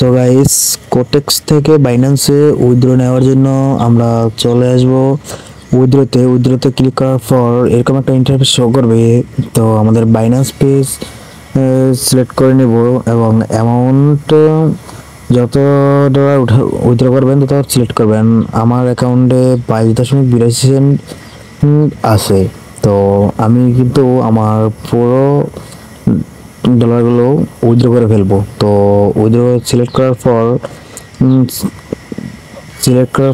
So guys, Quotex থেকে বাইন্যান্সে withdraw নেওয়ার জন্য আমরা চলে আসব উইথড্রোতে ক্লিক করার পর এরকম একটা ইন্টারফেস শো করবে। তো আমাদের বাইন্যান্স পেজ সিলেক্ট করে নেব এবং অ্যামাউন্ট যত ডলার উইথড্র করবেন তত সিলেক্ট করবেন। আমার অ্যাকাউন্টে 22.82 আছে, তো আমি কিন্তু আমার পুরো ডলারগুলো উইথড্র করে ফেলবো। তো উইথড্র সিলেক্ট করার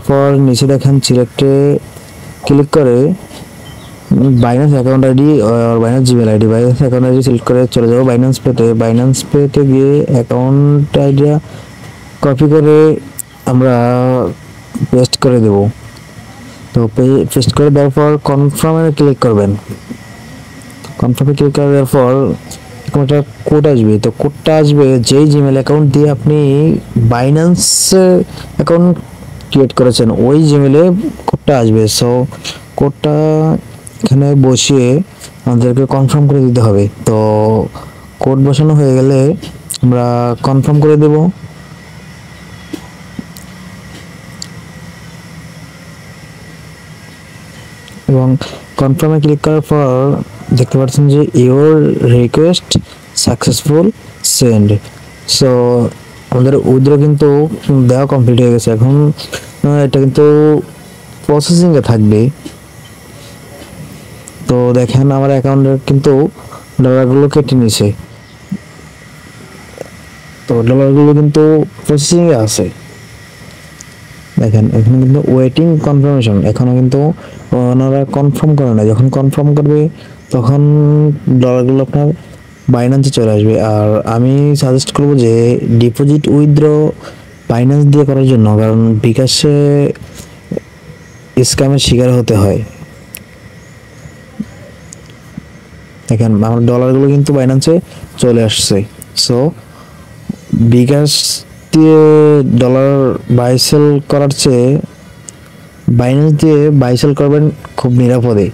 পর নিচে দেখেন সিলেক্টে ক্লিক করে বাইন্যান্স অ্যাকাউন্ট আইডি আর বাইন্যান্স জিমেল আইডি সিলেক্ট করে চলে যাবো বাইন্যান্স পেতে গিয়ে অ্যাকাউন্ট আইডিয়া কপি করে আমরা পেস্ট করে দেব। তো পেস্ট করে দেওয়ার পর কনফার্মে ক্লিক করবেন। কনফার্মে ক্লিক করে দেওয়ার পর একটা কোড আসবে। তো কোডটা আসবে যেই জিমেল অ্যাকাউন্ট দিয়ে আপনি বাইন্যান্স অ্যাকাউন্ট ক্রিয়েট করেছেন ওই জিমেলে কোডটা আসবে। সো কোডটা এখানে বসিয়ে আমাদেরকে কনফার্ম করে দিতে হবে। তো কোড বসানো হয়ে গেলে আমরা কনফার্ম করে দেব। এবং কনফার্মে ক্লিক করার পর দেখতে পাচ্ছেন যে your request successful send. So আমাদের উইথড্র কিন্তু দেওয়া কমপ্লিট হয়ে গেছে। এখন এটা কিন্তু প্রসেসিংয়ে থাকবে। তো দেখেন আমার অ্যাকাউন্টের কিন্তু ডলারগুলো কেটে নিছে। তো ডলারগুলো কিন্তু প্রসেসিংয়ে আছে। দেখেন এখানে কিন্তু ওয়েটিং কনফার্মেশন, এখনো কিন্তু ওনারা কনফার্ম করে না। যখন কনফার্ম করবে তখন ডলারগুলো আপনার বাইন্যান্সে চলে আসবে। আর আমি সাজেস্ট করব যে ডিপোজিট উইথড্র বাইন্যান্স দিয়ে করার জন্য, কারণ বিকাশে স্ক্যামের শিকার হতে হয়। দেখেন আমার ডলারগুলো কিন্তু বাইন্যান্সে চলে আসছে। সো বিকাশ দিয়ে ডলার বাই সেল করার চেয়ে বাইন্যান্স দিয়ে বাই সেল করবেন খুব নিরাপদে।